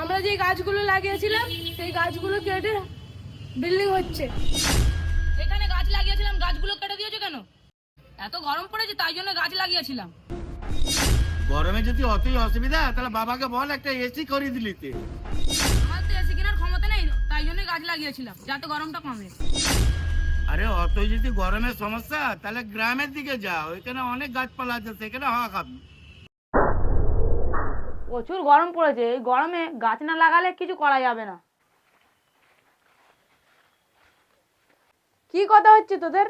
আমরা যে গাছগুলো লাগিয়েছিলাম সেই গাছগুলো কেটে বিল্ডিং হচ্ছে। এখানে গাছ লাগিয়েছিলাম, গাছগুলো কেটে দিয়েছো কেন? এত গরম পড়েছে তাই জন্য গাছ লাগিয়েছিলাম। গরমে যদি অতই অসুবিধা তাহলে বাবাকে বল একটা এসি করে দিলিতে। আমার তো এসি কেনার ক্ষমতা নেই, তাই জন্য গাছ লাগিয়েছিলাম যাতে গরমটা কমে। আরে অতই যদি গরমের সমস্যা তাহলে গ্রামের দিকে যা, ওইখানে অনেক গাছপালা আছে, সেখানে হাওয়া খাবি। প্রচুর গরম পড়েছে, এই গরমে গাছ না লাগালে কিছু করা যাবে না। কি কথা হচ্ছে তোদের?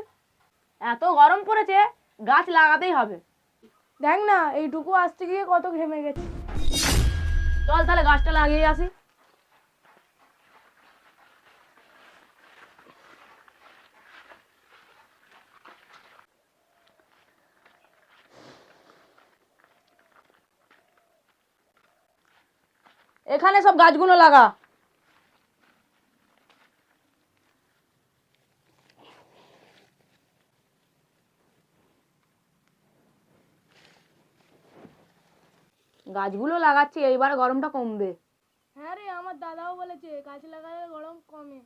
এত গরম পড়েছে, গাছ লাগাতেই হবে। দেখ না এইটুকু আসতে গিয়ে কত ঘেমে গেছে। চল তাহলে গাছটা লাগিয়ে আসি। এখানে সব গাছগুলো লাগা। গাছগুলো লাগাচ্ছি, এইবার গরমটা কমবে। হ্যাঁ রে, আমার দাদাও বলেছে গাছ লাগালে গরম কমে।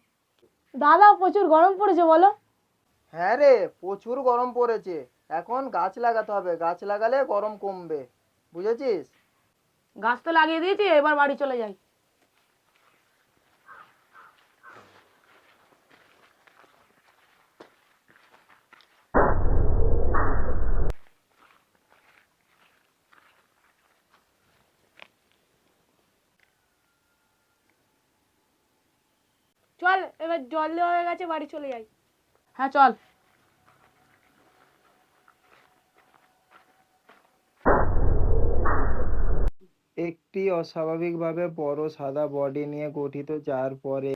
দাদা প্রচুর গরম পড়েছে বলো। হ্যাঁ রে, প্রচুর গরম পড়েছে। এখন গাছ লাগাতে হবে, গাছ লাগালে গরম কমবে, বুঝেছিস? গাছ তো লাগিয়ে দিয়েছি, এবার বাড়ি চলে যাই। চল এবার জল দেওয়া হয়ে গেছে, বাড়ি চলে যাই। হ্যাঁ চল। একটি অস্বাভাবিকভাবে বড় সাদা বডি নিয়ে গঠিত, যার পরে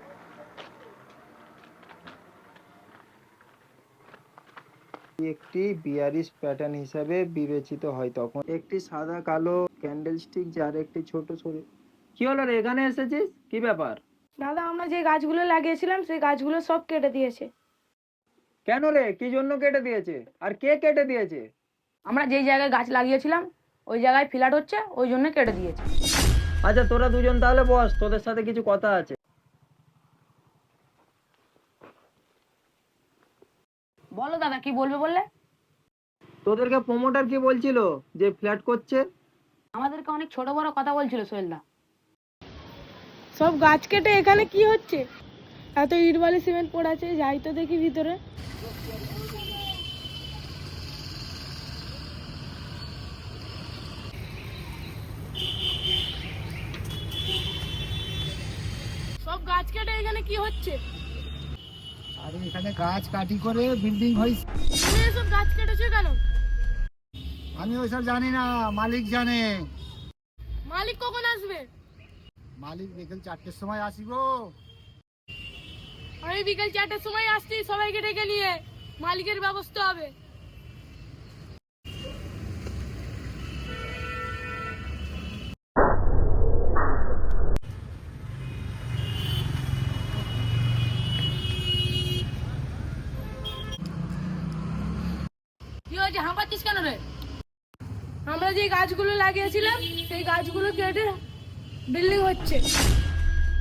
একটি বিয়ারিশ প্যাটার্ন হিসাবে বিবেচিত হয়। তখন একটি সাদা কালো ক্যান্ডেলস্টিক, যার একটি ছোট ছড়ি। কি হলো রে, এখানে এসেছিস? কি ব্যাপার? দাদা আমরা যে গাছগুলো লাগিয়েছিলাম সেই গাছগুলো সব কেটে দিয়েছে। কেন রে, কি জন্য কেটে দিয়েছে? আর কে কেটে দিয়েছে? আমরা যেই জায়গায় গাছ লাগিয়েছিলাম ওই জায়গায় ফ্ল্যাট হচ্ছে, ওই জন্য কেটে দিয়েছে। আচ্ছা, তোরা দুজন তাহলে বস, তোদের সাথে কিছু কথা আছে। বলো দাদা, কি বলবে বললে? তোদেরকে প্রমোটার কি বলছিল যে ফ্ল্যাট করছে? আমাদেরকে অনেক ছোট বড় কথা বলছিল সোহেলদা। সব গাছ কেটে এখানে কি হচ্ছে? এত ইট বালি সিমেন্ট পড়ে আছে, যাই তো দেখি ভিতরে। সব গাছ কেটে এখানে কি হচ্ছে? আরে এখানে গাছ কাটি করে বিল্ডিং হয়েছে। তুমি এসব গাছ কেটেছো কেন? আমি ওইসব জানি না, মালিক জানে। মালিক কখন আসবে? মালিক বিকেল 4টের সময় আসিব। আমি বিকেল 4টার সময় আসছি, সবাইকে ডেকে নিয়ে মালিকের ব্যবস্থা হবে। কি হয়েছে, হাঁপাচ্ছিস কেন রে? আমরা যে গাছগুলো লাগিয়েছিলাম সেই গাছগুলো কেটে বিল্ডিং হচ্ছে।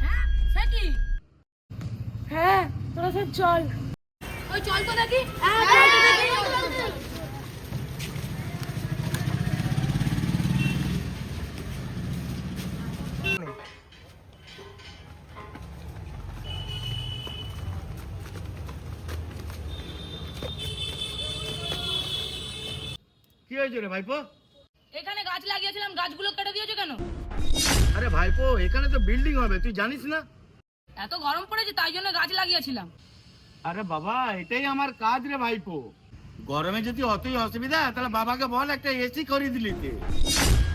হ্যাঁ সে কি? হ্যাঁ, তোরা সব চল। ওই চল তো দেখি। কি হয়েছে রে ভাইপো? এখানে গাছ লাগিয়েছিলাম, গাছগুলো কেটে দিয়েছো কেন? আরে ভাইপো, এখানে তো বিল্ডিং হবে, তুই জানিস না? এত গরম পড়েছে তাই জন্য গাছ লাগিয়েছিলাম। আরে বাবা, এটাই আমার কাজ রে ভাইপো। গরমে যদি অতই অসুবিধা তাহলে বাবাকে বল একটা এসি করে দিলিতে।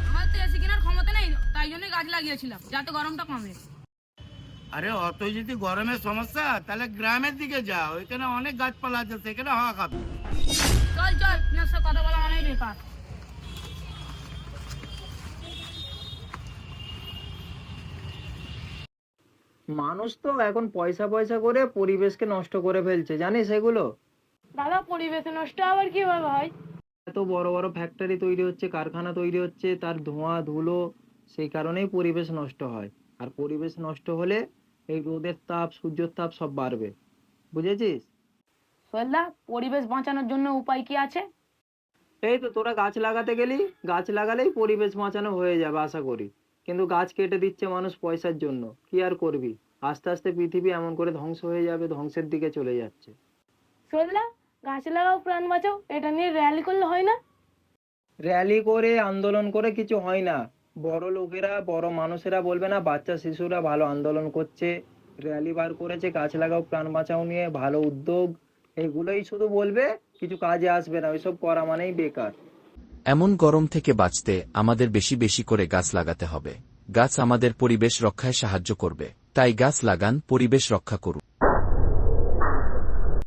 আমার তো এসি কেনার ক্ষমতা নেই, তাই জন্য গাছ লাগিয়েছিলাম যাতে গরমটা কমে। আরে অতই যদি গরমের সমস্যা তাহলে গ্রামের দিকে যা, ওইখানে অনেক গাছপালা আছে, সেখানে হাওয়া খাবি। চল চল, আপনার সাথে কথা বলা অনেক বেকার। মানুষ তো এখন পয়সা পয়সা করে পরিবেশকে নষ্ট করে ফেলছে, জানিস এগুলো? দাদা পরিবেশ নষ্ট আবার কিভাবে হয়? এত বড় বড় ফ্যাক্টরি তৈরি হচ্ছে, কারখানা তৈরি হচ্ছে, তার ধোঁয়া ধুলো, সেই কারণেই পরিবেশ নষ্ট হয়। আর পরিবেশ নষ্ট হলে এই রোদের তাপ, সূর্যের তাপ সব বাড়বে। বুঝেছিস? সোহেলদা, পরিবেশ বাঁচানোর জন্য উপায় কি আছে? এই তো তোরা গাছ লাগাতে গেলি, গাছ লাগালেই পরিবেশ বাঁচানো হয়ে যাবে আশা করি। কিন্তু গাছ কেটে দিচ্ছে মানুষ পয়সার জন্য। কি আর করবি? আস্তে আস্তে পৃথিবী এমন করে ধ্বংস হয়ে যাবে, ধ্বংসের দিকে চলে যাচ্ছে। সোহেলদা, গাছ লাগাও প্রাণ বাঁচাও এটা নিয়ে র্যালি করলে হয় না? র্যালি করে, আন্দোলন করে কিছু হয় না। বড় লোকেরা, বড় মানুষেরা বলবে না বাচ্চা শিশুরা ভালো আন্দোলন করছে, র্যালি বার করেছে গাছ লাগাও প্রাণ বাঁচাও নিয়ে, ভালো উদ্যোগ, এগুলোই শুধু বলবে, কিছু কাজে আসবে না। ওইসব করা মানেই বেকার। এমন গরম থেকে বাঁচতে আমাদের বেশি বেশি করে গাছ লাগাতে হবে। গাছ আমাদের পরিবেশ রক্ষায় সাহায্য করবে, তাই গাছ লাগান, পরিবেশ রক্ষা করুন।